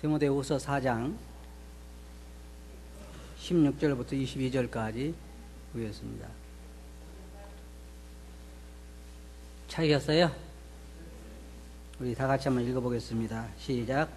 디모데후서 4장 16절부터 22절까지 보겠습니다. 찾으셨어요? 우리 다 같이 한번 읽어보겠습니다. 시작.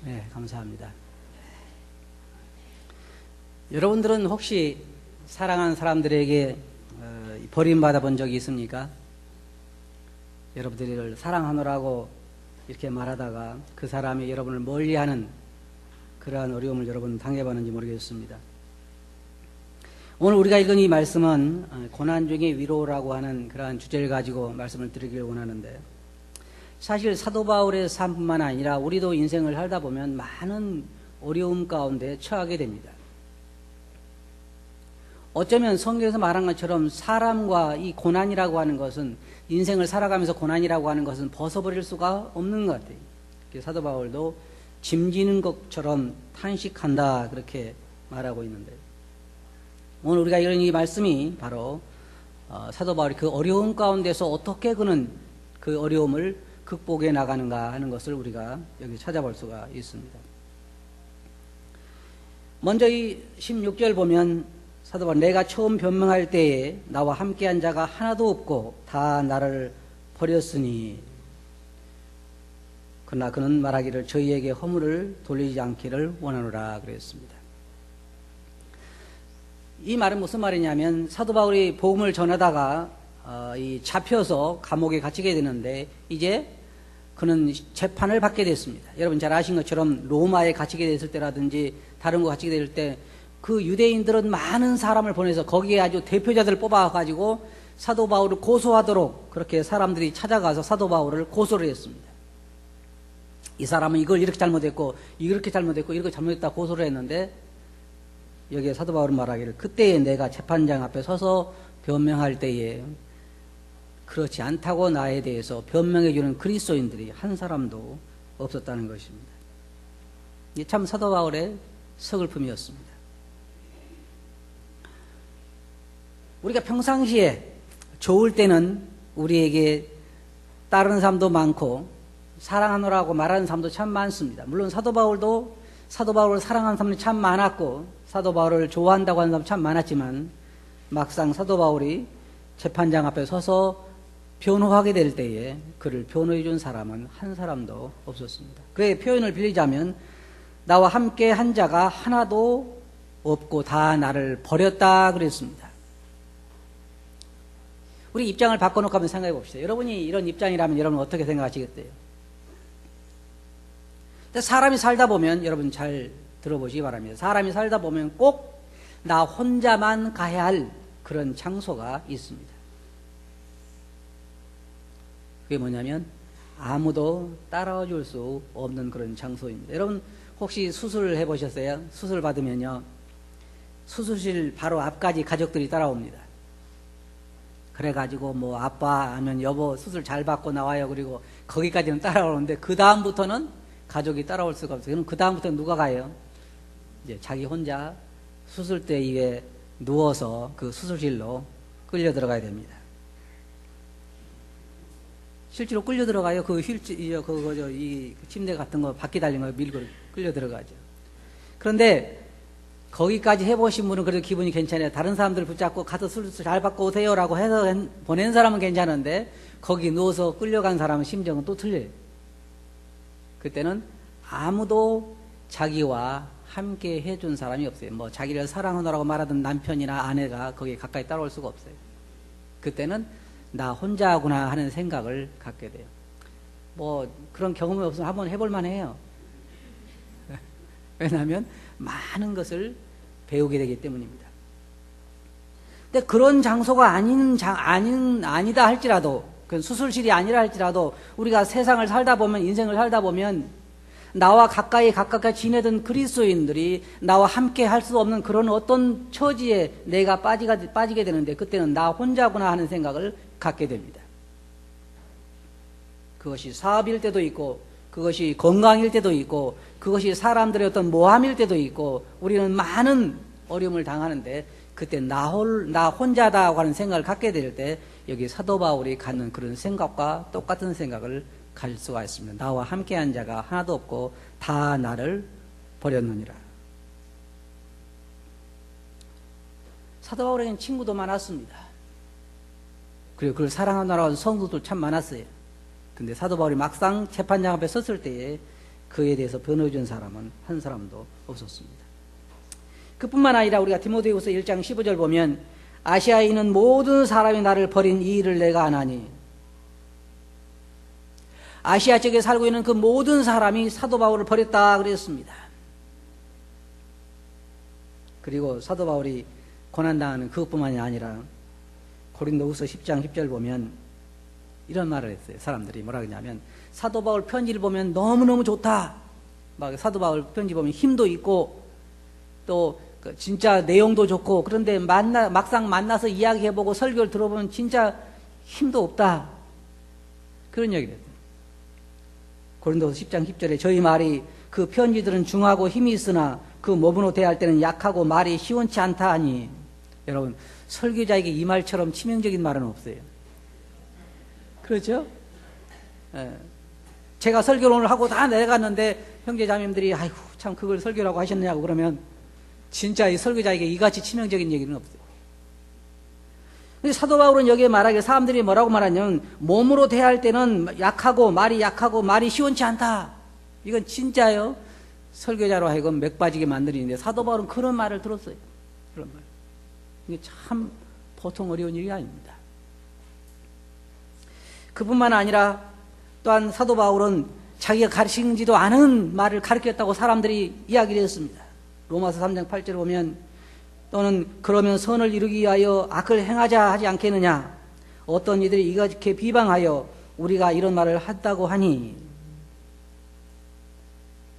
네, 감사합니다. 여러분들은 혹시 사랑하는 사람들에게 버림받아 본 적이 있습니까? 여러분들을 사랑하노라고 이렇게 말하다가 그 사람이 여러분을 멀리하는 그러한 어려움을 여러분 당해봤는지 모르겠습니다. 오늘 우리가 읽은 이 말씀은 고난 중의 위로라고 하는 그러한 주제를 가지고 말씀을 드리길 원하는데, 사실 사도 바울의 삶뿐만 아니라 우리도 인생을 살다 보면 많은 어려움 가운데 처하게 됩니다. 어쩌면 성경에서 말한 것처럼 사람과 이 고난이라고 하는 것은, 인생을 살아가면서 고난이라고 하는 것은 벗어버릴 수가 없는 것 같아요. 사도 바울도 짐지는 것처럼 탄식한다, 그렇게 말하고 있는데, 오늘 우리가 이런 이 말씀이 바로 사도 바울이 그 어려움 가운데서 어떻게 그는 그 어려움을 극복해 나가는가 하는 것을 우리가 여기 찾아볼 수가 있습니다. 먼저 이 16절 보면 사도 바울, 내가 처음 변명할 때에 나와 함께한 자가 하나도 없고 다 나를 버렸으니, 그러나 그는 말하기를 저희에게 허물을 돌리지 않기를 원하노라 그랬습니다. 이 말은 무슨 말이냐면, 사도 바울이 복음을 전하다가 잡혀서 감옥에 갇히게 되는데, 이제 그는 재판을 받게 됐습니다. 여러분 잘 아신 것처럼 로마에 갇히게 됐을 때라든지 다른 곳 갇히게 될 때 그 유대인들은 많은 사람을 보내서 거기에 아주 대표자들을 뽑아가지고 사도 바울을 고소하도록 그렇게 사람들이 찾아가서 사도 바울을 고소를 했습니다. 이 사람은 이걸 이렇게 잘못했고 이렇게 잘못했고 이렇게 잘못했다 고소를 했는데, 여기에 사도 바울은 말하기를 그때에 내가 재판장 앞에 서서 변명할 때에 그렇지 않다고 나에 대해서 변명해 주는 그리스도인들이 한 사람도 없었다는 것입니다. 이게 참 사도 바울의 서글픔이었습니다. 우리가 평상시에 좋을 때는 우리에게 따르는 사람도 많고 사랑하노라고 말하는 사람도 참 많습니다. 물론 사도 바울도 사도 바울을 사랑하는 사람이 참 많았고 사도 바울을 좋아한다고 하는 사람 참 많았지만, 막상 사도 바울이 재판장 앞에 서서 변호하게 될 때에 그를 변호해 준 사람은 한 사람도 없었습니다. 그의 표현을 빌리자면, 나와 함께 한 자가 하나도 없고 다 나를 버렸다 그랬습니다. 우리 입장을 바꿔놓고 한번 생각해 봅시다. 여러분이 이런 입장이라면 여러분은 어떻게 생각하시겠어요? 사람이 살다 보면, 여러분 잘 들어보시기 바랍니다. 사람이 살다 보면 꼭 나 혼자만 가야 할 그런 장소가 있습니다. 그게 뭐냐면 아무도 따라와 줄 수 없는 그런 장소입니다. 여러분 혹시 수술을 해보셨어요? 수술 받으면요, 수술실 바로 앞까지 가족들이 따라옵니다. 그래가지고 뭐 아빠 아니면 여보 수술 잘 받고 나와요. 그리고 거기까지는 따라오는데 그 다음부터는 가족이 따라올 수가 없어요. 그럼 그 다음부터는 누가 가요? 이제 자기 혼자 수술대 위에 누워서 그 수술실로 끌려 들어가야 됩니다. 실제로 끌려 들어가요. 이 침대 같은 거 바퀴 달린 거 밀고 끌려 들어가죠. 그런데 거기까지 해보신 분은 그래도 기분이 괜찮아요. 다른 사람들 붙잡고 가서 수술 잘 받고 오세요라고 해서 보낸 사람은 괜찮은데, 거기 누워서 끌려간 사람은 심정은 또 틀려요. 그때는 아무도 자기와 함께 해준 사람이 없어요. 뭐 자기를 사랑하느라고 말하던 남편이나 아내가 거기에 가까이 따라올 수가 없어요. 그때는 나 혼자구나 하는 생각을 갖게 돼요. 뭐 그런 경험이 없으면 한번 해볼 만해요. 왜냐하면 많은 것을 배우게 되기 때문입니다. 근데 그런 장소가 아니다 할지라도, 그 수술실이 아니라 할지라도, 우리가 세상을 살다 보면, 인생을 살다 보면, 나와 가까이 지내던 그리스도인들이 나와 함께 할 수 없는 그런 어떤 처지에 내가 빠지게 되는데, 그때는 나 혼자구나 하는 생각을 갖게 됩니다. 그것이 사업일 때도 있고, 그것이 건강일 때도 있고, 그것이 사람들의 어떤 모함일 때도 있고, 우리는 많은 어려움을 당하는데, 그때 나 혼자다고 하는 생각을 갖게 될 때, 여기 사도 바울이 갖는 그런 생각과 똑같은 생각을 가질 수가 있습니다. 나와 함께한 자가 하나도 없고 다 나를 버렸느니라. 사도 바울에게는 친구도 많았습니다. 그리고 그를 사랑하느라고 성도도 참 많았어요. 근데 사도 바울이 막상 재판장 앞에 섰을 때에 그에 대해서 변호해준 사람은 한 사람도 없었습니다. 그뿐만 아니라 우리가 디모데후서 1장 15절 보면 아시아에 있는 모든 사람이 나를 버린 이 일을 내가 아나니, 아시아 쪽에 살고 있는 그 모든 사람이 사도 바울을 버렸다 그랬습니다. 그리고 사도 바울이 고난당하는 그것뿐만이 아니라 고린도후서 10장 10절 보면 이런 말을 했어요. 사람들이 뭐라 그러냐면 사도 바울 편지를 보면 너무너무 좋다. 막 사도 바울 편지 보면 힘도 있고 또 진짜 내용도 좋고, 그런데 막상 만나서 이야기해보고 설교를 들어보면 진짜 힘도 없다. 그런 얘기를 했어요. 고린도서 10장 10절에 저희 말이 그 편지들은 중하고 힘이 있으나 그 몸으로 대할 때는 약하고 말이 시원치 않다 하니, 여러분 설교자에게 이 말처럼 치명적인 말은 없어요. 그렇죠? 예. 제가 설교를 오늘 하고 다 내려갔는데 형제자매님들이 아이고 참 그걸 설교라고 하셨느냐고 그러면 진짜 이 설교자에게 이같이 치명적인 얘기는 없어요. 근데 사도 바울은 여기에 말하기를 사람들이 뭐라고 말하냐면 몸으로 대할 때는 약하고 말이 시원치 않다. 이건 진짜요. 설교자로 하여금 맥 빠지게 만드는데 사도 바울은 그런 말을 들었어요. 그런 말. 이게 참 보통 어려운 일이 아닙니다. 그뿐만 아니라 또한 사도 바울은 자기가 가르치지도 않은 말을 가르쳤다고 사람들이 이야기를 했습니다. 로마서 3장 8절 보면 또는 그러면 선을 이루기 위하여 악을 행하자 하지 않겠느냐, 어떤 이들이 이렇게 비방하여 우리가 이런 말을 했다고 하니,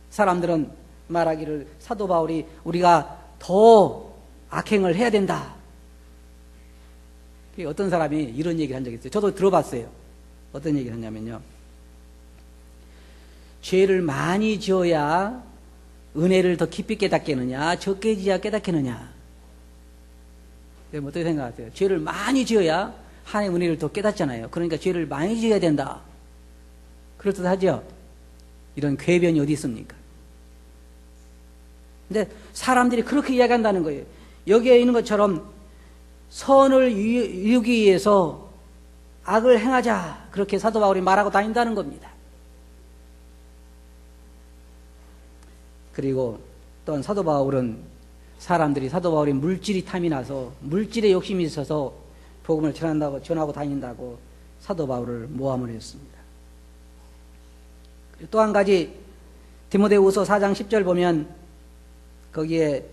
사람들은 말하기를 사도 바울이 우리가 더 악행을 해야 된다. 어떤 사람이 이런 얘기를 한 적이 있어요. 저도 들어봤어요. 어떤 얘기를 했냐면요, 죄를 많이 지어야 은혜를 더 깊이 깨닫겠느냐, 적게 지어야 깨닫겠느냐. 어떻게 생각하세요? 죄를 많이 지어야 하나님의 은혜를 더 깨닫잖아요. 그러니까 죄를 많이 지어야 된다. 그렇듯하죠? 이런 궤변이 어디 있습니까? 근데 사람들이 그렇게 이야기한다는 거예요. 여기에 있는 것처럼 선을 이루기 위해서 악을 행하자, 그렇게 사도 바울이 말하고 다닌다는 겁니다. 그리고 또한 사도 바울은 사람들이 사도 바울이 물질이 탐이 나서 물질에 욕심이 있어서 복음을 전하고 다닌다고 사도 바울을 모함을 했습니다. 또 한 가지 디모데후서 4장 10절 보면 거기에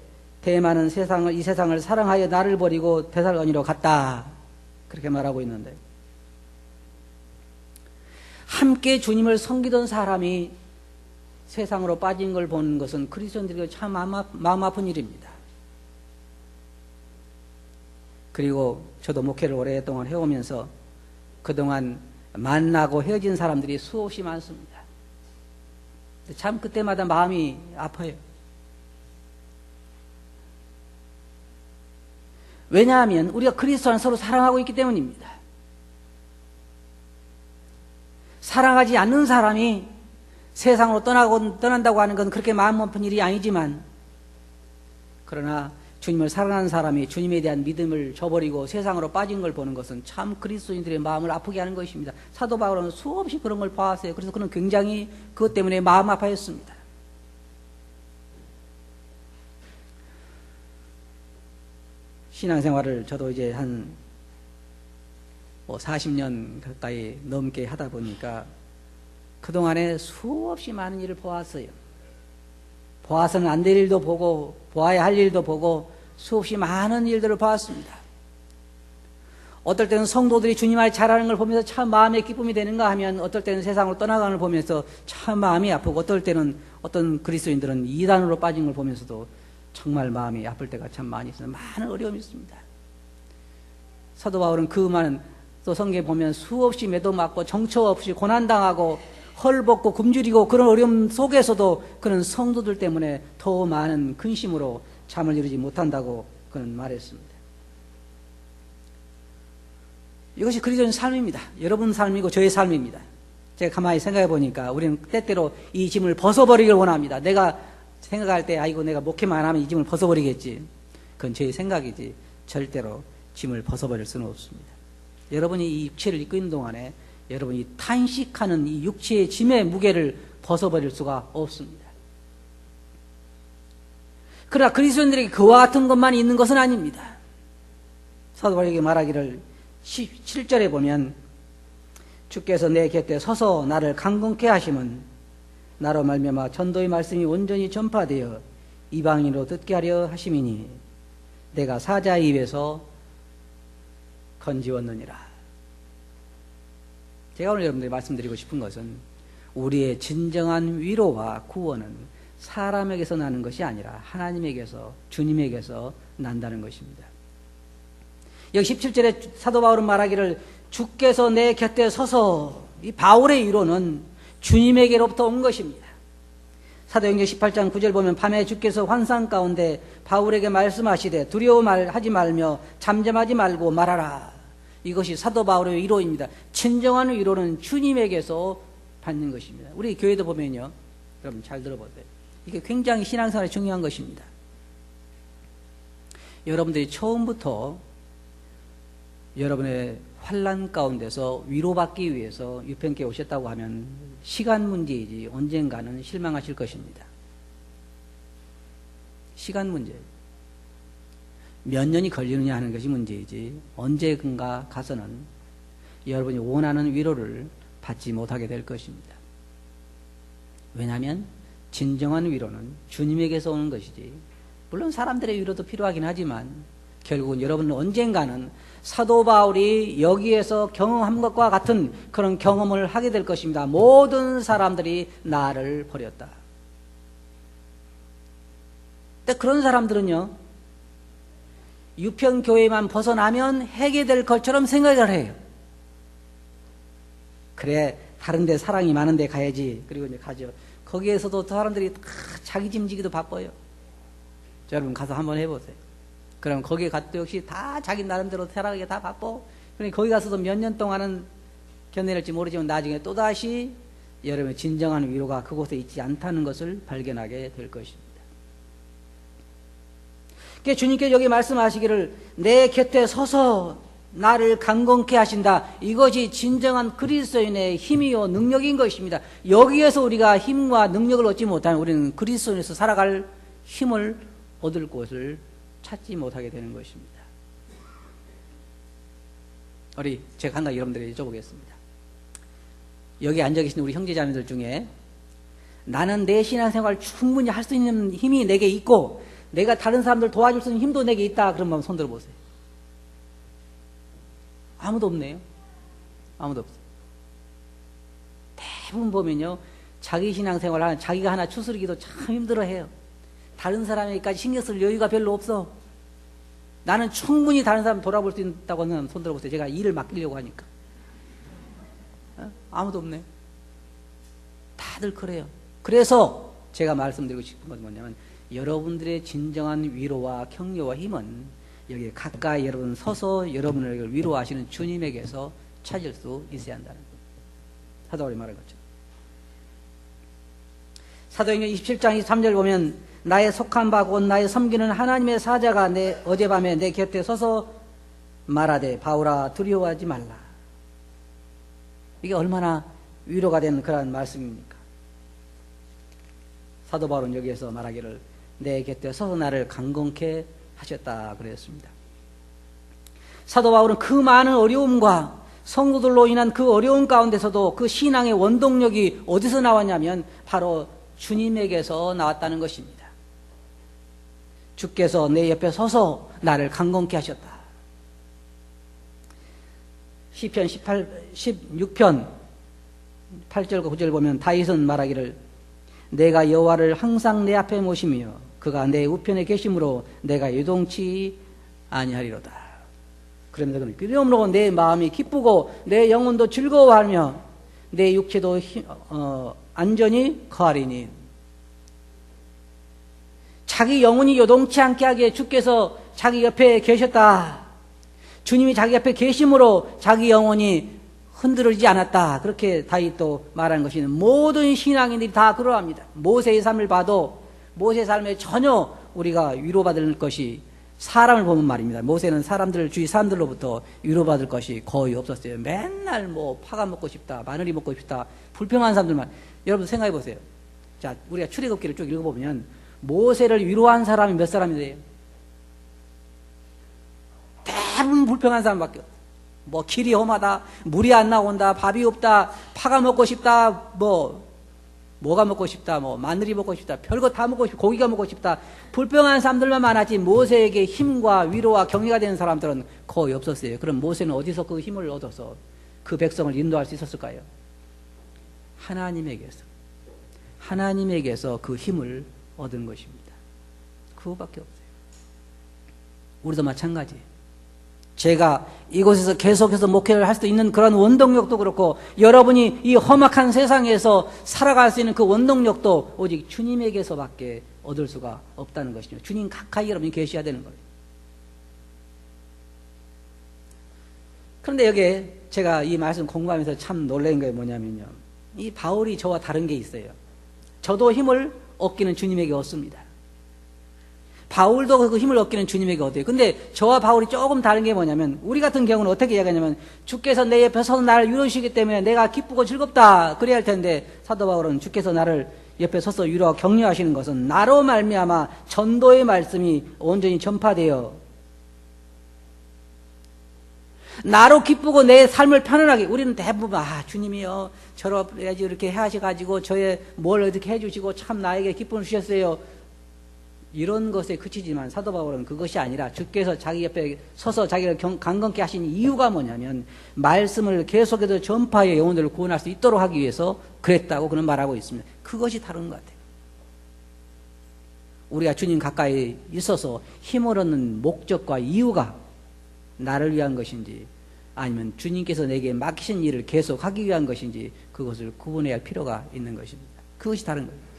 대만은 이 세상을 사랑하여 나를 버리고 데살로니로 갔다, 그렇게 말하고 있는데, 함께 주님을 섬기던 사람이 세상으로 빠진 걸 보는 것은 그리스도인들에게 참 마음 아픈 일입니다. 그리고 저도 목회를 오랫동안 해오면서 그동안 만나고 헤어진 사람들이 수없이 많습니다. 참 그때마다 마음이 아파요. 왜냐하면 우리가 그리스도 안에 서로 사랑하고 있기 때문입니다. 사랑하지 않는 사람이 세상으로 떠난다고 하는 건 그렇게 마음 아픈 일이 아니지만, 그러나 주님을 사랑하는 사람이 주님에 대한 믿음을 저버리고 세상으로 빠진 걸 보는 것은 참 그리스도인들의 마음을 아프게 하는 것입니다. 사도 바울은 수없이 그런 걸 봐왔어요. 그래서 그는 굉장히 그것 때문에 마음 아파했습니다. 신앙생활을 저도 이제 한 40년 가까이 넘게 하다 보니까 그동안에 수없이 많은 일을 보았어요. 보아서는 안 될 일도 보고 보아야 할 일도 보고 수없이 많은 일들을 보았습니다. 어떨 때는 성도들이 주님 안에 자라는 걸 보면서 참 마음의 기쁨이 되는가 하면 어떨 때는 세상으로 떠나가는 걸 보면서 참 마음이 아프고 어떨 때는 어떤 그리스도인들은 이단으로 빠진 걸 보면서도 정말 마음이 아플 때가 참 많이 있습니다. 많은 어려움이 있습니다. 사도 바울은 그 많은 또 성경에 보면 수없이 매도 맞고 정처 없이 고난당하고 헐벗고 굶주리고 그런 어려움 속에서도 그는 성도들 때문에 더 많은 근심으로 잠을 이루지 못한다고 그는 말했습니다. 이것이 그리스도인 삶입니다. 여러분 삶이고 저의 삶입니다. 제가 가만히 생각해 보니까 우리는 때때로 이 짐을 벗어버리길 원합니다. 내가 생각할 때 아이고 내가 목회만 하면 이 짐을 벗어버리겠지. 그건 저의 생각이지 절대로 짐을 벗어버릴 수는 없습니다. 여러분이 이 육체를 입고 있는 동안에 여러분이 탄식하는 이 육체의 짐의 무게를 벗어버릴 수가 없습니다. 그러나 그리스도인들에게 그와 같은 것만 있는 것은 아닙니다. 사도 바울에게 말하기를 17절에 보면 주께서 내 곁에 서서 나를 강건케 하심은 나로 말미암아 전도의 말씀이 온전히 전파되어 이방인으로 듣게 하려 하심이니 내가 사자의 입에서 건지웠느니라. 제가 오늘 여러분들에게 말씀드리고 싶은 것은 우리의 진정한 위로와 구원은 사람에게서 나는 것이 아니라 하나님에게서 주님에게서 난다는 것입니다. 여기 17절에 사도 바울은 말하기를 주께서 내 곁에 서서 이 바울의 위로는 주님에게로부터 온 것입니다. 사도행전 18장 9절 보면 밤에 주께서 환상 가운데 바울에게 말씀하시되 두려워하지 말며 잠잠하지 말고 말하라. 이것이 사도 바울의 위로입니다. 진정한 위로는 주님에게서 받는 것입니다. 우리 교회도 보면요, 여러분 잘 들어보세요. 이게 굉장히 신앙생활에 중요한 것입니다. 여러분들이 처음부터 여러분의 환난 가운데서 위로받기 위해서 유평교회 오셨다고 하면 시간 문제이지 언젠가는 실망하실 것입니다. 시간 문제예요. 몇 년이 걸리느냐 하는 것이 문제이지 언제든가 가서는 여러분이 원하는 위로를 받지 못하게 될 것입니다. 왜냐하면 진정한 위로는 주님에게서 오는 것이지, 물론 사람들의 위로도 필요하긴 하지만 결국은 여러분은 언젠가는 사도 바울이 여기에서 경험한 것과 같은 그런 경험을 하게 될 것입니다. 모든 사람들이 나를 버렸다. 근데 그런 사람들은요, 유평교회만 벗어나면 해결될 것처럼 생각을 해요. 그래, 다른 데 사랑이 많은 데 가야지. 그리고 이제 가죠. 거기에서도 사람들이 다 자기 짐지기도 바빠요. 여러분 가서 한번 해보세요. 그럼 거기에 갔도 역시 다 자기 나름대로 살아가기 다 바빠. 그러니까 거기 가서도 몇 년 동안은 견뎌낼지 모르지만 나중에 또다시 여러분의 진정한 위로가 그곳에 있지 않다는 것을 발견하게 될 것입니다. 그러니까 주님께서 여기 말씀하시기를 내 곁에 서서 나를 강건케 하신다. 이것이 진정한 그리스도인의 힘이요 능력인 것입니다. 여기에서 우리가 힘과 능력을 얻지 못하면 우리는 그리스도인에서 살아갈 힘을 얻을 곳을 찾지 못하게 되는 것입니다. 우리 제가 한 가지 여러분들에게 여쭤보겠습니다. 여기 앉아 계신 우리 형제자매들 중에 나는 내 신앙생활 충분히 할 수 있는 힘이 내게 있고 내가 다른 사람들 도와줄 수 있는 힘도 내게 있다. 그럼 한번 손 들어보세요. 아무도 없네요. 아무도 없어요. 대부분 보면요, 자기 신앙생활 하는 자기가 하나 추스르기도 참 힘들어해요. 다른 사람에게까지 신경 쓸 여유가 별로 없어. 나는 충분히 다른 사람 돌아볼 수 있다고 하는 손 들어보세요. 제가 일을 맡기려고 하니까. 아무도 없네. 다들 그래요. 그래서 제가 말씀드리고 싶은 건 뭐냐면 여러분들의 진정한 위로와 격려와 힘은 여기 가까이 여러분 서서 여러분을 위로하시는 주님에게서 찾을 수 있어야 한다는 거예요. 사도 바울이 말한 것처럼. 사도행전 27장 23절 보면 나의 속한 바 곧 나의 섬기는 하나님의 사자가 어젯밤에 내 곁에 서서 말하되 바울아 두려워하지 말라. 이게 얼마나 위로가 되는 그런 말씀입니까? 사도 바울은 여기에서 말하기를 내 곁에 서서 나를 강건케 하셨다 그랬습니다. 사도 바울은 그 많은 어려움과 성도들로 인한 그 어려움 가운데서도 그 신앙의 원동력이 어디서 나왔냐면 바로 주님에게서 나왔다는 것입니다. 주께서 내 옆에 서서 나를 강건케 하셨다. 시편 16편 8절과 9절 보면 다윗은 말하기를 내가 여호와를 항상 내 앞에 모시며 그가 내 우편에 계심으로 내가 요동치 아니하리로다. 그러므로 내 마음이 기쁘고 내 영혼도 즐거워하며 내 육체도 안전히 거하리니. 자기 영혼이 요동치 않게 하기에 주께서 자기 옆에 계셨다. 주님이 자기 옆에 계심으로 자기 영혼이 흔들리지 않았다. 그렇게 다윗도 말하는 것이 모든 신앙인들이 다 그러합니다. 모세의 삶을 봐도 모세의 삶에 전혀 우리가 위로받을 것이 사람을 보면 말입니다. 모세는 주위 사람들로부터 위로받을 것이 거의 없었어요. 맨날 뭐 파가 먹고 싶다, 마늘이 먹고 싶다, 불평한 사람들만. 여러분 생각해 보세요. 자, 우리가 출애굽기를 쭉 읽어보면 모세를 위로한 사람이 몇 사람이래요? 대부분 불평한 사람밖에 없어요. 뭐 길이 험하다, 물이 안 나온다, 밥이 없다, 파가 먹고 싶다, 뭐가 먹고 싶다, 마늘이 먹고 싶다, 별거 다 먹고 싶다, 고기가 먹고 싶다. 불평한 사람들만 많았지 모세에게 힘과 위로와 격려가 되는 사람들은 거의 없었어요. 그럼 모세는 어디서 그 힘을 얻어서 그 백성을 인도할 수 있었을까요? 하나님에게서 그 힘을 얻은 것입니다. 그거밖에 없어요. 우리도 마찬가지예요. 제가 이곳에서 계속해서 목회를 할 수 있는 그런 원동력도 그렇고 여러분이 이 험악한 세상에서 살아갈 수 있는 그 원동력도 오직 주님에게서밖에 얻을 수가 없다는 것이죠. 주님 가까이 여러분이 계셔야 되는 거예요. 그런데 여기에 제가 이 말씀 공부하면서 참 놀란 게 뭐냐면요. 이 바울이 저와 다른 게 있어요. 저도 힘을 얻기는 주님에게 얻습니다. 바울도 그 힘을 얻기는 주님에게 얻어요. 근데 저와 바울이 조금 다른 게 뭐냐면 우리 같은 경우는 어떻게 이야기하냐면 주께서 내 옆에 서서 나를 위로하시기 때문에 내가 기쁘고 즐겁다 그래야 할 텐데 사도 바울은 주께서 나를 옆에 서서 위로하고 격려하시는 것은 나로 말미암아 전도의 말씀이 온전히 전파되어 나로 기쁘고 내 삶을 편안하게. 우리는 대부분 주님이요 저렇게야지 이렇게 하셔가지고 저의 뭘 어떻게 해주시고 참 나에게 기쁨을 주셨어요. 이런 것에 그치지만 사도 바울은 그것이 아니라 주께서 자기 옆에 서서 자기를 강건케 하신 이유가 뭐냐면 말씀을 계속해서 전파해 영혼들을 구원할 수 있도록 하기 위해서 그랬다고 그는 말하고 있습니다. 그것이 다른 것 같아요. 우리가 주님 가까이 있어서 힘을 얻는 목적과 이유가 나를 위한 것인지 아니면 주님께서 내게 맡기신 일을 계속하기 위한 것인지 그것을 구분해야 할 필요가 있는 것입니다. 그것이 다른 거예요.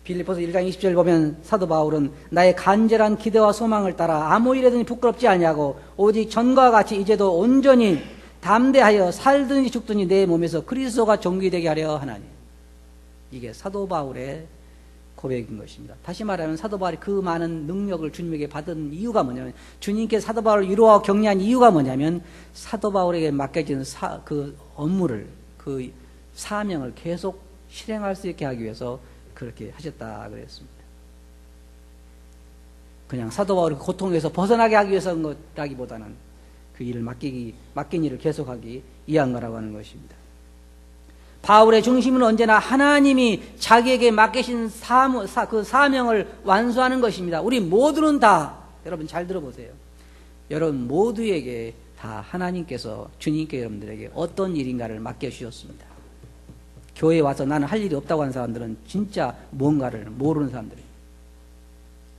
빌립보서 1장 20절 보면 사도 바울은 나의 간절한 기대와 소망을 따라 아무 일에든지 부끄럽지 아니하고 오직 전과 같이 이제도 온전히 담대하여 살든지 죽든지 내 몸에서 그리스도가 존귀되게 하려 하나니. 이게 사도 바울의 고백인 것입니다. 다시 말하면 사도 바울이 그 많은 능력을 주님에게 받은 이유가 뭐냐면 주님께 사도 바울을 위로하고 격려한 이유가 뭐냐면 사도 바울에게 맡겨진 그 업무를 그 사명을 계속 실행할 수 있게 하기 위해서 그렇게 하셨다 그랬습니다. 그냥 사도 바울이 고통에서 벗어나게 하기 위해서인 것라기보다는 그 일을 맡긴 일을 계속하기 위한 거라고 하는 것입니다. 바울의 중심은 언제나 하나님이 자기에게 맡기신 그 사명을 완수하는 것입니다. 우리 모두는 다 여러분 잘 들어보세요. 여러분 모두에게 다 하나님께서 주님께 여러분들에게 어떤 일인가를 맡겨주셨습니다. 교회에 와서 나는 할 일이 없다고 하는 사람들은 진짜 뭔가를 모르는 사람들이에요.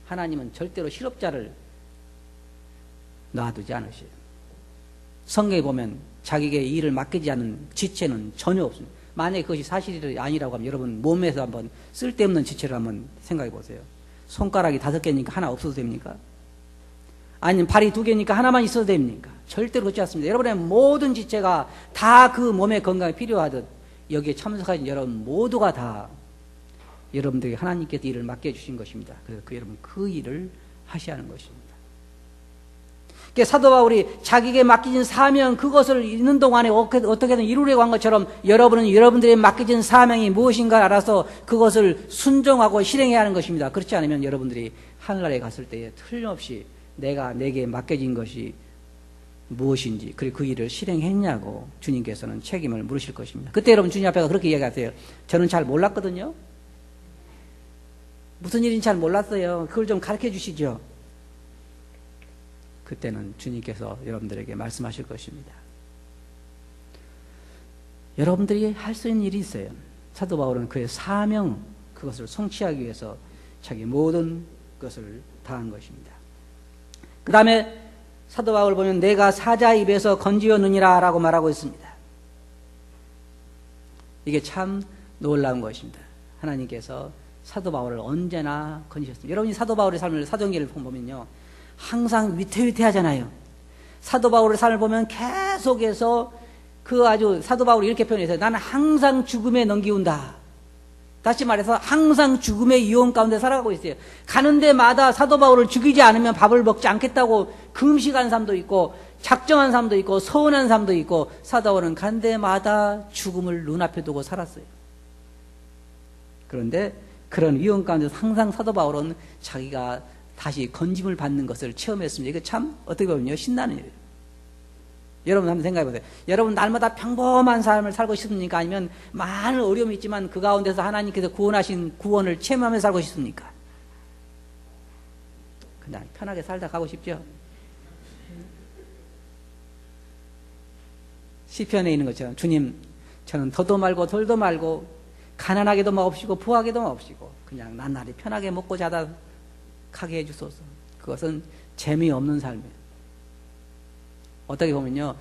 하나님은 절대로 실업자를 놔두지 않으셔요. 성경에 보면 자기에게 일을 맡기지 않은 지체는 전혀 없습니다. 만약에 그것이 사실이 아니라고 하면 여러분 몸에서 한번 쓸데없는 지체를 한번 생각해 보세요. 손가락이 5개니까 하나 없어도 됩니까? 아니면 발이 2개니까 하나만 있어도 됩니까? 절대로 그렇지 않습니다. 여러분의 모든 지체가 다 그 몸의 건강에 필요하듯 여기에 참석하신 여러분 모두가 다 여러분들에게 하나님께서 일을 맡겨주신 것입니다. 그래서 여러분 그 일을 하셔야 하는 것입니다. 그러니까 사도 바울이 자기에게 맡겨진 사명, 그것을 있는 동안에 어떻게든 이루려고 한 것처럼 여러분은 여러분들에게 맡겨진 사명이 무엇인가 알아서 그것을 순종하고 실행해야 하는 것입니다. 그렇지 않으면 여러분들이 하늘나라에 갔을 때에 틀림없이 내게 맡겨진 것이 무엇인지, 그리고 그 일을 실행했냐고 주님께서는 책임을 물으실 것입니다. 그때 여러분 주님 앞에 그렇게 이야기하세요. 저는 잘 몰랐거든요. 무슨 일인지 잘 몰랐어요. 그걸 좀 가르쳐 주시죠. 그때는 주님께서 여러분들에게 말씀하실 것입니다. 여러분들이 할 수 있는 일이 있어요. 사도 바울은 그의 사명, 그것을 성취하기 위해서 자기 모든 것을 다한 것입니다. 그 다음에 사도 바울 보면 내가 사자 입에서 건지었느니라 라고 말하고 있습니다. 이게 참 놀라운 것입니다. 하나님께서 사도 바울을 언제나 건지셨습니다. 여러분이 사도 바울의 삶을 사도행전을 보면요, 항상 위태위태하잖아요. 사도 바울의 삶을 보면 계속해서 사도 바울이 이렇게 표현했어요. 나는 항상 죽음에 넘기운다. 다시 말해서 항상 죽음의 위험 가운데 살아가고 있어요. 가는 데마다 사도 바울을 죽이지 않으면 밥을 먹지 않겠다고 금식한 사람도 있고, 작정한 사람도 있고, 서운한 사람도 있고, 사도 바울은 간 데마다 죽음을 눈앞에 두고 살았어요. 그런데 그런 위험 가운데 항상 사도 바울은 자기가 다시 건짐을 받는 것을 체험했습니다. 이거 참 어떻게 보면요, 신나는 일이에요. 여러분 한번 생각해 보세요. 여러분 날마다 평범한 삶을 살고 싶습니까? 아니면 많은 어려움이 있지만 그 가운데서 하나님께서 구원하신 구원을 체험하며 살고 싶습니까? 그냥 편하게 살다 가고 싶죠? 시편에 있는 것처럼 주님, 저는 더도 말고 덜도 말고 가난하게도 마옵시고 부하게도 마옵시고 그냥 낱낱이 편하게 먹고 자다 가게 해주소서. 그것은 재미없는 삶이에요. 어떻게 보면요,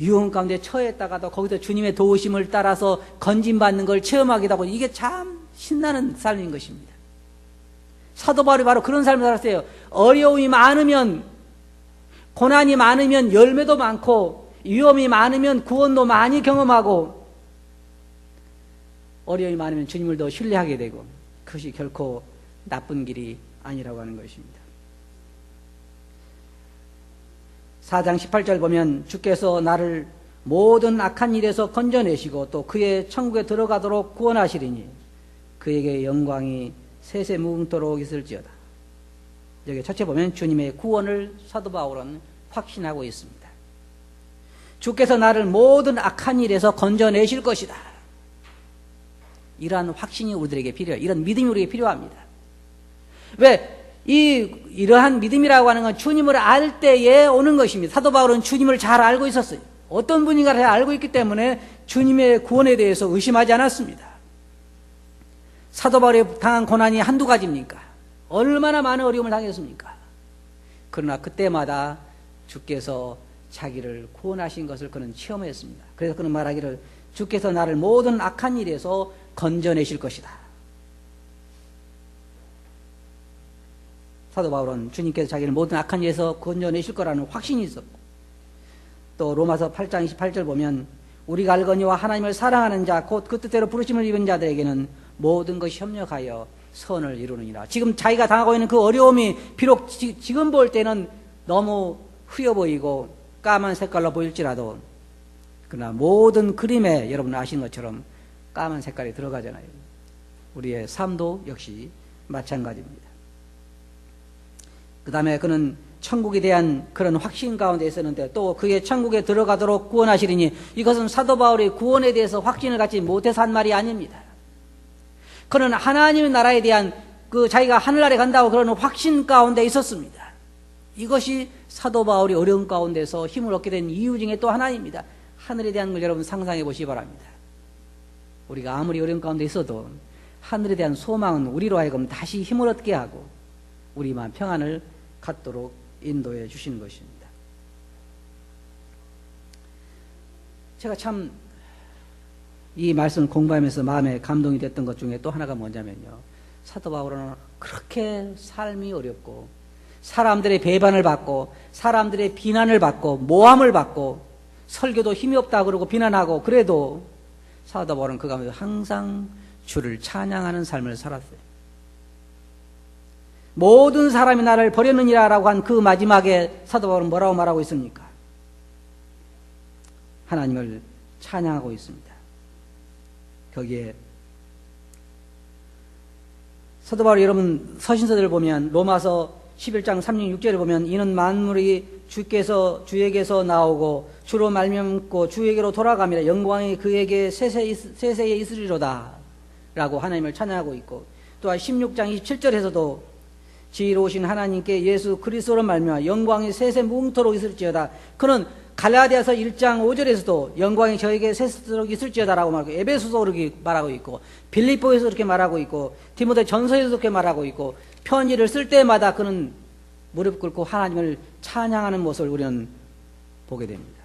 유혹 가운데 처했다가도 거기서 주님의 도우심을 따라서 건짐받는 걸 체험하기도 하고, 이게 참 신나는 삶인 것입니다. 사도 바울이 바로 그런 삶을 살았어요. 어려움이 많으면, 고난이 많으면 열매도 많고, 위험이 많으면 구원도 많이 경험하고, 어려움이 많으면 주님을 더 신뢰하게 되고, 그것이 결코 나쁜 길이 아니라고 하는 것입니다. 4장 18절 보면 주께서 나를 모든 악한 일에서 건져내시고 또 그의 천국에 들어가도록 구원하시리니 그에게 영광이 세세 무궁토록 있을지어다. 여기 첫째 보면 주님의 구원을 사도 바울은 확신하고 있습니다. 주께서 나를 모든 악한 일에서 건져내실 것이다. 이러한 확신이 우리들에게 필요해요. 이런 믿음이 우리에게 필요합니다. 왜? 이러한 믿음이라고 하는 건 주님을 알 때에 오는 것입니다. 사도 바울은 주님을 잘 알고 있었어요. 어떤 분인가를 잘 알고 있기 때문에 주님의 구원에 대해서 의심하지 않았습니다. 사도 바울이 당한 고난이 한두 가지입니까? 얼마나 많은 어려움을 당했습니까? 그러나 그때마다 주께서 자기를 구원하신 것을 그는 체험했습니다. 그래서 그는 말하기를 주께서 나를 모든 악한 일에서 건져내실 것이다. 사도 바울은 주님께서 자기를 모든 악한 일에서 건져내실 거라는 확신이 있었고, 또 로마서 8장 28절 보면 우리가 알거니와 하나님을 사랑하는 자 곧 그 뜻대로 부르심을 입은 자들에게는 모든 것이 협력하여 선을 이루느니라. 지금 자기가 당하고 있는 그 어려움이 비록 지금 볼 때는 너무 흐려 보이고 까만 색깔로 보일지라도, 그러나 모든 그림에 여러분 아시는 것처럼 까만 색깔이 들어가잖아요. 우리의 삶도 역시 마찬가지입니다. 그 다음에 그는 천국에 대한 그런 확신 가운데 있었는데 또 그의 천국에 들어가도록 구원하시리니, 이것은 사도 바울이 구원에 대해서 확신을 갖지 못해서 한 말이 아닙니다. 그는 하나님의 나라에 대한 자기가 하늘나라에 간다고 그러는 확신 가운데 있었습니다. 이것이 사도 바울이 어려운 가운데서 힘을 얻게 된 이유 중에 또 하나입니다. 하늘에 대한 걸 여러분 상상해 보시기 바랍니다. 우리가 아무리 어려운 가운데 있어도 하늘에 대한 소망은 우리로 하여금 다시 힘을 얻게 하고 우리만 평안을 갖도록 인도해 주시는 것입니다. 제가 참 이 말씀 공부하면서 마음에 감동이 됐던 것 중에 또 하나가 뭐냐면요, 사도 바울은 그렇게 삶이 어렵고 사람들의 배반을 받고 사람들의 비난을 받고 모함을 받고 설교도 힘이 없다 그러고 비난하고, 그래도 사도 바울은 그 가운데 항상 주를 찬양하는 삶을 살았어요. 모든 사람이 나를 버렸느니라라고 한 그 마지막에 사도 바울은 뭐라고 말하고 있습니까? 하나님을 찬양하고 있습니다. 거기에 사도 바울 여러분 서신서들을 보면 로마서 11장 36절에 보면 이는 만물이 주에게서 나오고 주로 말미암고 주에게로 돌아가며 영광이 그에게 세세에 있으리로다 라고 하나님을 찬양하고 있고, 또한 16장 27절에서도 지혜로우신 하나님께 예수 그리스도로 말미암아 영광이 세세 무궁토록 있을지어다. 그는 갈라디아서 1장 5절에서도 영광이 저에게 세세토록 있을지어다라고 말하고, 에베소서 그렇게 말하고 있고, 빌립보에서 그렇게 말하고 있고, 디모데 전서에서 그렇게 말하고 있고, 편지를 쓸 때마다 그는 무릎 꿇고 하나님을 찬양하는 모습을 우리는 보게 됩니다.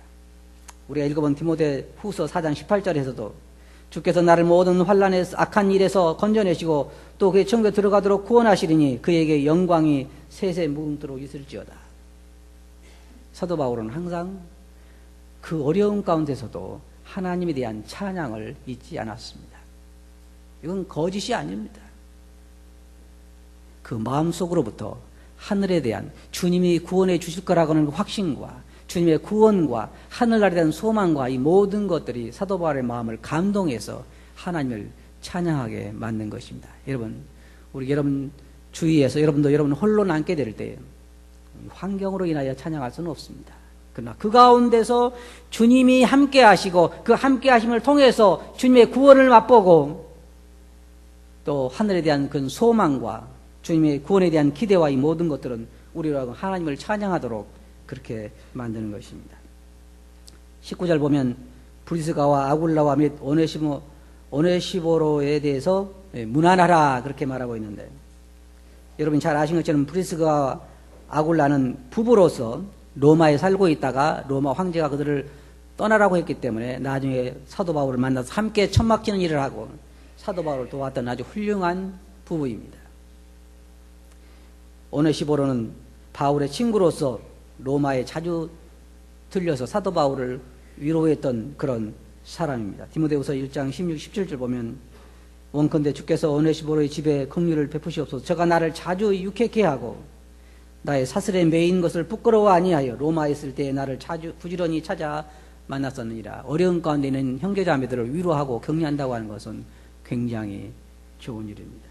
우리가 읽어본 디모데 후서 4장 18절에서도 주께서 나를 모든 환난에서 악한 일에서 건져내시고 또 그의 천국에 들어가도록 구원하시리니 그에게 영광이 세세 무궁토록 있을지어다. 사도 바울은 항상 그 어려움 가운데서도 하나님에 대한 찬양을 잊지 않았습니다. 이건 거짓이 아닙니다. 그 마음속으로부터 하늘에 대한 주님이 구원해 주실 거라고 하는 확신과 주님의 구원과 하늘나라에 대한 소망과 이 모든 것들이 사도 바울의 마음을 감동해서 하나님을 찬양하게 만든 것입니다. 여러분, 여러분 주위에서 여러분도 여러분 홀로 남게 될 때 환경으로 인하여 찬양할 수는 없습니다. 그러나 그 가운데서 주님이 함께 하시고 그 함께 하심을 통해서 주님의 구원을 맛보고 또 하늘에 대한 그 소망과 주님의 구원에 대한 기대와 이 모든 것들은 우리로 하나님을 찬양하도록 그렇게 만드는 것입니다. 19절 보면 브리스가와 아굴라와 및 오네시보로에 대해서 문안하라 그렇게 말하고 있는데, 여러분이 잘 아시는 것처럼 브리스가와 아굴라는 부부로서 로마에 살고 있다가 로마 황제가 그들을 떠나라고 했기 때문에 나중에 사도 바울을 만나서 함께 천막 치는 일을 하고 사도 바울을 도왔던 아주 훌륭한 부부입니다. 오네시보로는 바울의 친구로서 로마에 자주 들려서 사도 바울을 위로했던 그런 사람입니다. 디모데후서 1장 16, 17절 보면 원컨대 주께서 오네시보로의 집에 긍휼을 베푸시옵소서. 저가 나를 자주 유쾌케 하고 나의 사슬에 매인 것을 부끄러워 아니하여 로마에 있을 때 나를 자주 부지런히 찾아 만났었느니라. 어려운 가운데 있는 형제자매들을 위로하고 격려한다고 하는 것은 굉장히 좋은 일입니다.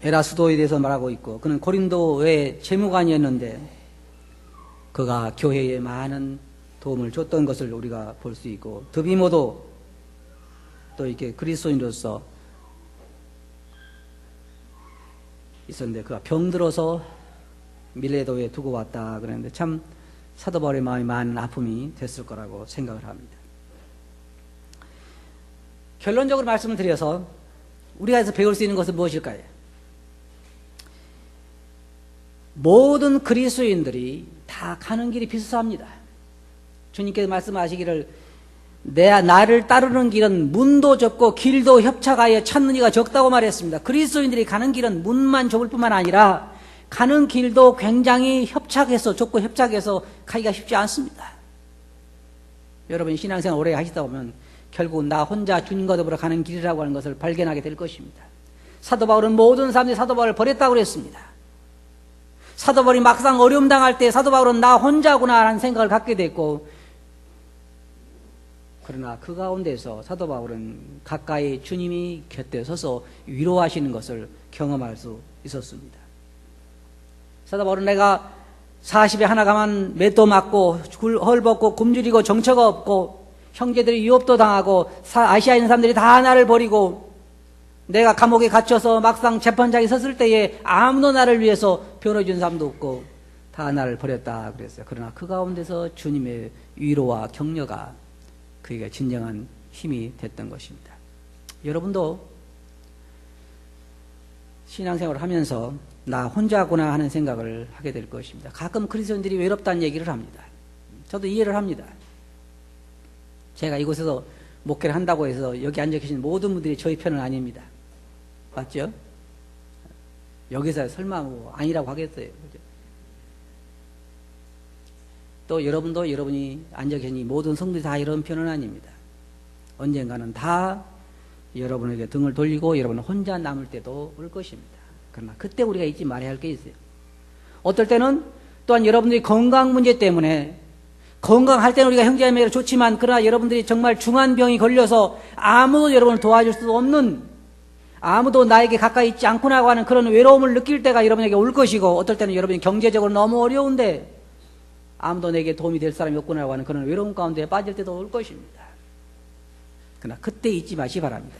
에라스도에 대해서 말하고 있고, 그는 고린도의 재무관이었는데 그가 교회에 많은 도움을 줬던 것을 우리가 볼 수 있고, 드비모도 또 이렇게 그리스도인으로서 있었는데 그가 병들어서 밀레도에 두고 왔다 그랬는데 참 사도 바울의 마음이 많은 아픔이 됐을 거라고 생각을 합니다. 결론적으로 말씀을 드려서 우리가 해서 배울 수 있는 것은 무엇일까요? 모든 그리스도인들이 다 가는 길이 비슷합니다. 주님께서 말씀하시기를 나를 따르는 길은 문도 좁고 길도 협착하여 찾는 이가 적다고 말했습니다. 그리스도인들이 가는 길은 문만 좁을 뿐만 아니라 가는 길도 굉장히 협착해서 좁고 협착해서 가기가 쉽지 않습니다. 여러분 신앙생활 오래 하시다 보면 결국 나 혼자 주님과 더불어 가는 길이라고 하는 것을 발견하게 될 것입니다. 사도 바울은 모든 사람들이 사도 바울을 버렸다고 그랬습니다. 사도 바울이 막상 어려움 당할 때 사도 바울은 나 혼자구나 하는 생각을 갖게 됐고, 그러나 그 가운데서 사도 바울은 가까이 주님이 곁에 서서 위로하시는 것을 경험할 수 있었습니다. 사도 바울은 내가 40에 하나 가만 맷도 맞고 헐벗고 굶주리고 정처가 없고 형제들이 유업도 당하고 아시아에 있는 사람들이 다 나를 버리고 내가 감옥에 갇혀서 막상 재판장에 섰을 때에 아무도 나를 위해서 변호해준 사람도 없고 다 나를 버렸다 그랬어요. 그러나 그 가운데서 주님의 위로와 격려가 그에게 진정한 힘이 됐던 것입니다. 여러분도 신앙생활을 하면서 나 혼자구나 하는 생각을 하게 될 것입니다. 가끔 그리스도인들이 외롭다는 얘기를 합니다. 저도 이해를 합니다. 제가 이곳에서 목회를 한다고 해서 여기 앉아 계신 모든 분들이 저희 편은 아닙니다. 맞죠? 여기서 설마 뭐 아니라고 하겠어요. 그죠? 또 여러분도 여러분이 앉아 계신 모든 성도들이 다 이런 편은 아닙니다. 언젠가는 다 여러분에게 등을 돌리고 여러분은 혼자 남을 때도 올 것입니다. 그러나 그때 우리가 잊지 말아야 할 게 있어요. 어떨 때는 또한 여러분들이 건강 문제 때문에 건강할 때는 우리가 형제자매로 좋지만 그러나 여러분들이 정말 중한 병이 걸려서 아무도 여러분을 도와줄 수 없는 아무도 나에게 가까이 있지 않구나고 하는 그런 외로움을 느낄 때가 여러분에게 올 것이고 어떨 때는 여러분이 경제적으로 너무 어려운데 아무도 내게 도움이 될 사람이 없구나고 하는 그런 외로움 가운데 빠질 때도 올 것입니다. 그러나 그때 잊지 마시기 바랍니다.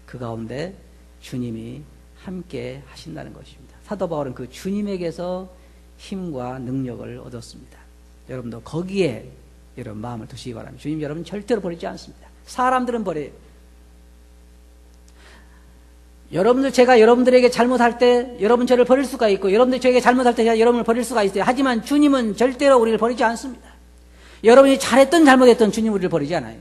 그 가운데 주님이 함께 하신다는 것입니다. 사도 바울은 그 주님에게서 힘과 능력을 얻었습니다. 여러분도 거기에 여러분 마음을 두시기 바랍니다. 주님 여러분 절대로 버리지 않습니다. 사람들은 버려요. 제가 여러분들에게 잘못할 때 여러분 저를 버릴 수가 있고 여러분들이 저에게 잘못할 때 제가 여러분을 버릴 수가 있어요. 하지만 주님은 절대로 우리를 버리지 않습니다. 여러분이 잘했든 잘못했든 주님 우리를 버리지 않아요.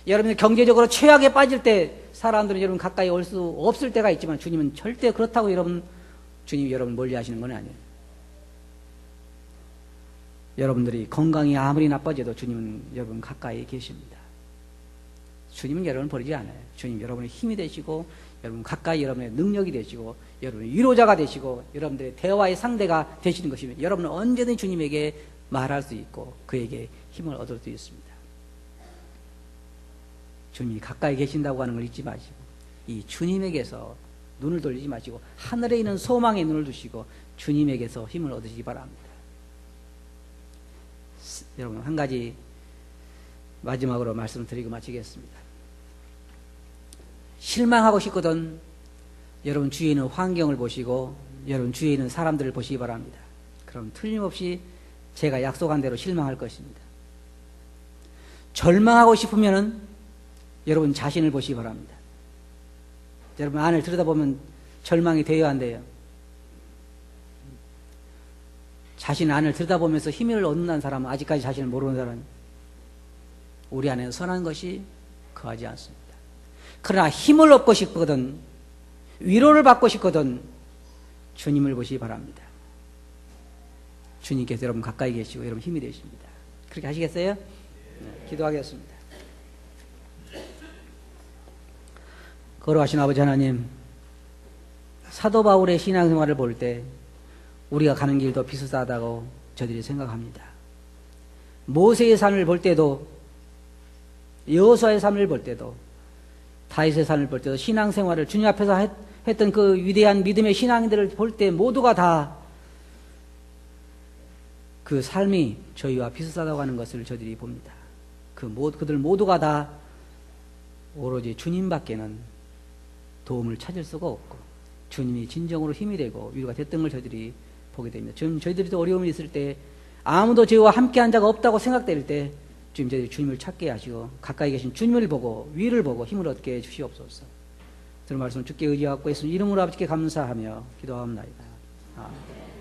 여러분이 경제적으로 최악에 빠질 때 사람들은 여러분 가까이 올 수 없을 때가 있지만 주님은 절대 그렇다고 주님이 여러분 멀리 하시는 건 아니에요. 여러분들이 건강이 아무리 나빠져도 주님은 여러분 가까이 계십니다. 주님은 여러분을 버리지 않아요. 주님 여러분의 힘이 되시고 여러분 가까이 여러분의 능력이 되시고 여러분의 위로자가 되시고 여러분들의 대화의 상대가 되시는 것이면 여러분은 언제든 주님에게 말할 수 있고 그에게 힘을 얻을 수 있습니다. 주님이 가까이 계신다고 하는 걸 잊지 마시고 이 주님에게서 눈을 돌리지 마시고 하늘에 있는 소망에 눈을 두시고 주님에게서 힘을 얻으시기 바랍니다. 여러분 한 가지 마지막으로 말씀드리고 마치겠습니다. 실망하고 싶거든 여러분 주위에 있는 환경을 보시고 여러분 주위에 있는 사람들을 보시기 바랍니다. 그럼 틀림없이 제가 약속한 대로 실망할 것입니다. 절망하고 싶으면은 여러분 자신을 보시기 바랍니다. 여러분 안을 들여다보면 절망이 돼요 안 돼요? 자신 안을 들여다보면서 힘을 얻는다는 사람은 아직까지 자신을 모르는 사람입니다. 우리 안에 선한 것이 거하지 않습니다. 그러나 힘을 얻고 싶거든 위로를 받고 싶거든 주님을 보시기 바랍니다. 주님께서 여러분 가까이 계시고 여러분 힘이 되십니다. 그렇게 하시겠어요? 네, 기도하겠습니다. 거룩하신 아버지 하나님, 사도 바울의 신앙생활을 볼 때 우리가 가는 길도 비슷하다고 저들이 생각합니다. 모세의 삶을 볼 때도 여호수아의 삶을 볼 때도 다윗의 삶을 볼 때도 신앙생활을 주님 앞에서 했던 그 위대한 믿음의 신앙인들을 볼 때 모두가 다 그 삶이 저희와 비슷하다고 하는 것을 저들이 봅니다. 그들 모두가 다 오로지 주님밖에는 도움을 찾을 수가 없고 주님이 진정으로 힘이 되고 위로가 됐던 걸 저희들이 보게 됩니다. 지금 저희들이 어려움이 있을 때 아무도 저희와 함께한 자가 없다고 생각될 때 지금 저희들이 주님을 찾게 하시고 가까이 계신 주님을 보고 위를 보고 힘을 얻게 해주시옵소서. 들은 말씀 주께 의지하고 있으면 이름으로 아버지께 감사하며 기도하옵나이다. 아멘.